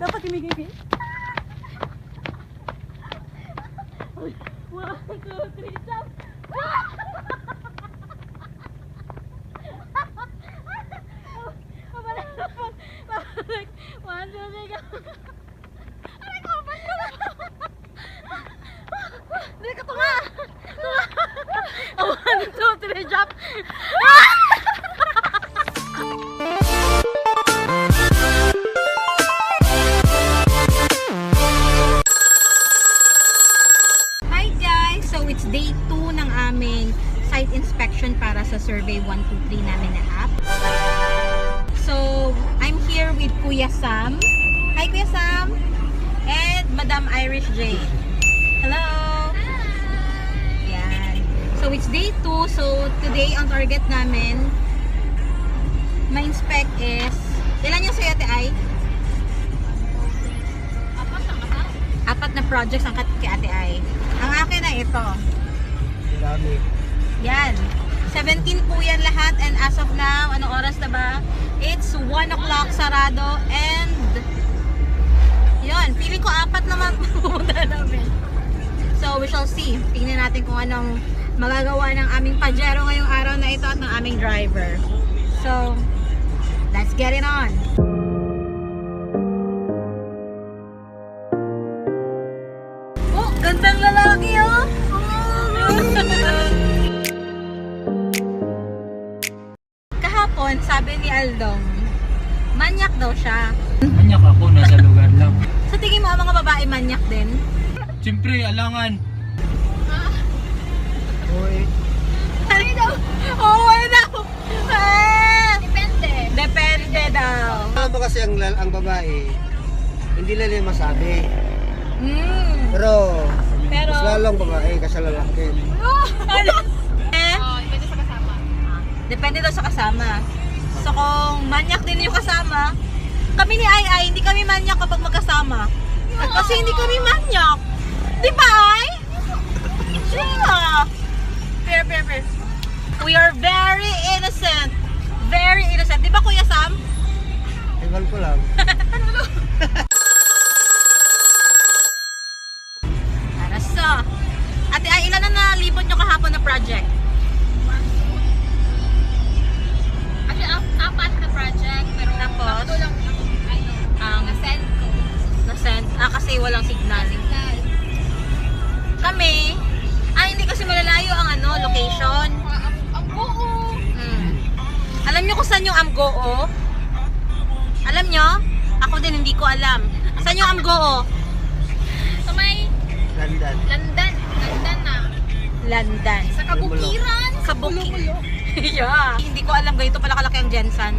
Dapat gumigimi. 1, 2, 3, jump! Pabalik! 1, 2, 3, go! Aray ko, ba't ka? Dali ka tunga! 1, 2, 3, jump! Hi guys! So it's day 2 ng aming site inspection para sa survey 123 namin na app. So I'm here with Kuya Sam. Hi Kuya Sam! And Madam Irish J. Hello! Yan. So it's day 2. So today ang target namin ma-inspect is ilan yung sa'yo, Ate Ay? 4 na projects ang kay Ate Ay. Ang akin na ito. Dami. Yan. 17 po yan lahat and as of now, anong oras na ba? It's 1 o'clock sarado and yun, feeling ko 4 naman pumunta namin. So we shall see. Tingnan natin kung anong magagawa ng aming pajero ngayong araw na ito at ng aming driver. So, let's get it on! Oh, gandang lalaki oh! Kahapon, sabi ni Aldong, manyak daw siya. Manyak ako, nasa lugar lang. Sa tingin mo, ang mga babae manyak din? Siyempre, alangan. Uy. Ano daw? Oo, ano daw? Depende. Depende daw. Alam mo kasi ang babae, hindi nila masabi. Mm. Pero, Pero, mas lalong babae kasi lalaki. ano? Depende sa kasama. Depende daw sa kasama. So kung manyak din yung kasama, kami ni Ay, hindi kami manyak kapag magkasama. Kasi hindi kami manyak. Di ba, Ay? Yeah. Fair. We are very innocent. Very innocent. Di ba, Kuya Sam? Ewan ko lang. Para sa Ate Ay, ilan na nalibot nyo kahapon na project? Actually, 4 na project, pero Tapos? 3 lang ang na-send ko. Na-send? Kasi walang signal. Kami, hindi kasi malalayo ang location. Ang buo. Alam nyo kung saan yung Amgoo? Alam nyo? Ako din hindi ko alam. Saan yung Amgoo? Sa may Landan. London na. London. Sa Kabukiran. Kabuki. Yeah. Hindi ko alam ganito pala kalaki ang Jensen.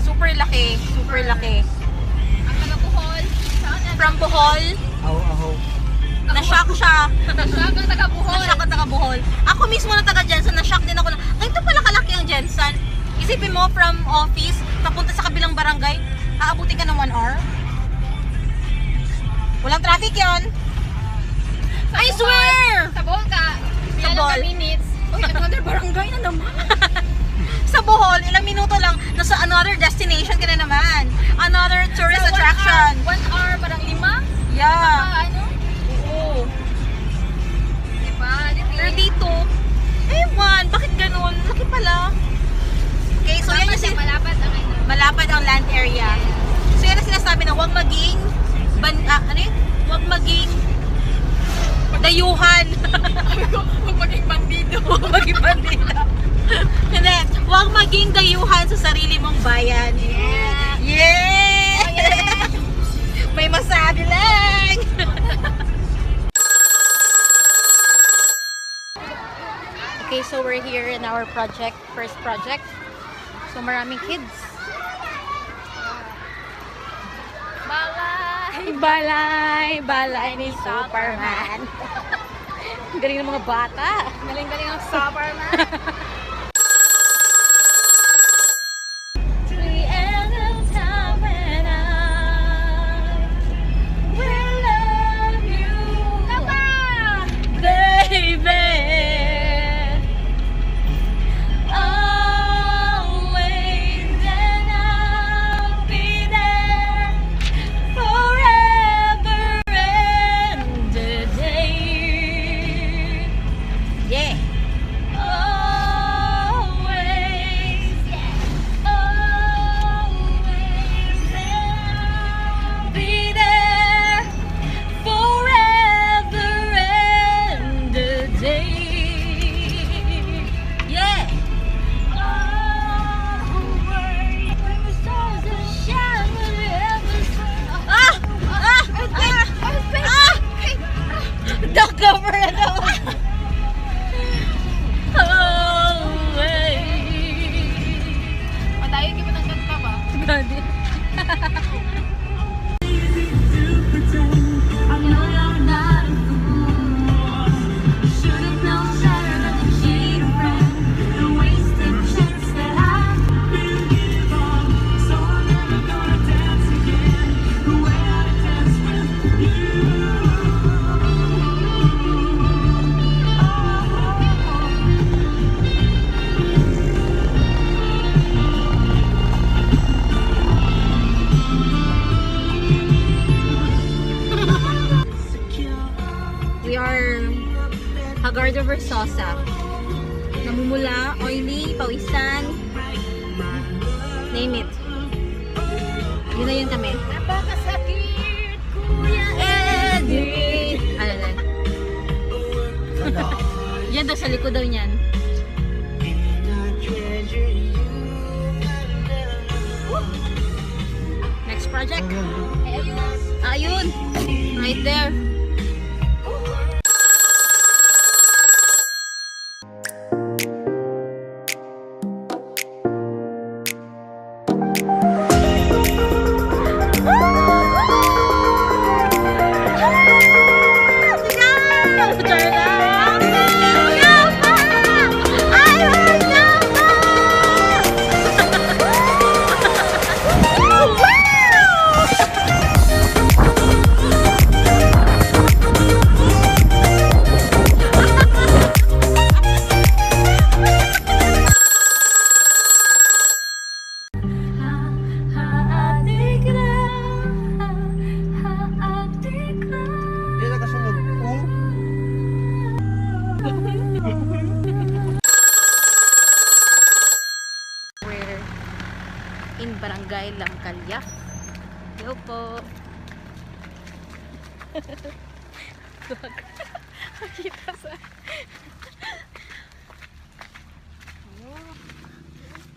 Super laki. Super laki. Ang taga-Bohol. Saan? From Bohol, Aho. na-shock siya. Siya ang taga-Bohol. Na-shock ang taga Bohol. Ako mismo na taga Jensen, na-shock din ako na, ganito pala kalaki ang Jensen. Isipin mo from office, papunta sa kabilang barangay, aabutin ka ng 1 hour. Walang traffic yon. I swear! Sa Bohol ka. Sa Ilan Bohol. ka minutes? Uy, another barangay na naman. Sa Bohol, ilang minuto lang, nasa another destination ka na naman. Another tourist Sa 1 attraction. hour, 1 hour, parang 5? Yeah. Ano? Oo. Diba? Pero dito, ewan, bakit ganun? Laki pala. Okay, so yan yung Malapad ang malapad ang land area. So yan ang sinasabi na huwag maging huwag maging dayuhan. Huwag maging bandido. Huwag maging bandida. Hindi, huwag maging dayuhan sa sarili mong bayan. Yeah. Yeah! Oh, yeah. May masabi lang! Okay, so we're here in our project, first project. So maraming kids. Balay ni Superman. Ang galing ng mga bata. Galing-galing ang Superman. Always and I'll be there. Daddy. We are Hagarda Versosa. Namumula, oily, pawisan, name it. Yun na yun kami. Napakasakit, Kuya Edith! Ano na? Yan daw, sa likod daw niyan. Next project. Ayun! Right there. Yan na kasunod. We're in Barangay Langkalya. Yo po. Kita sa...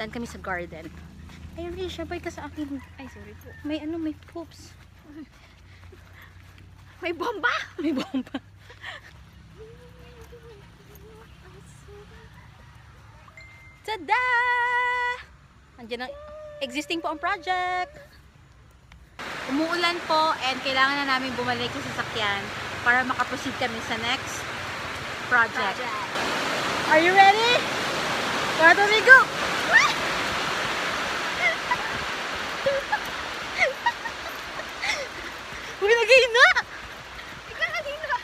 Dan kami sa garden. Ayun, Risha, bay ka sa akin. Ay, sorry po. May ano, may poops. May bomba! May bomba. Tada! Andiyan ang existing po ang project. Umuulan po and kailangan na namin bumalik sa sasakyan para makaproceed kami sa next project. Are you ready? Where do we go? Uy, nag-iina! Ikaw nag-iina!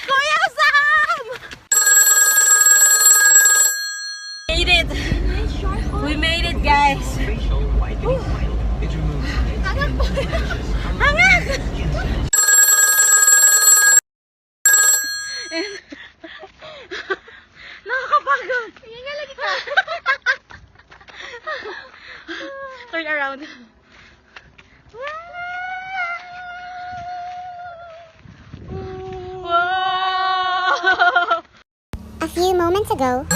Kuya Sam! Made it! We made it, guys! Hangat po. Hangat! Nakakapagod! Yan nga lagi ka. Turn around. Wow! A few moments ago.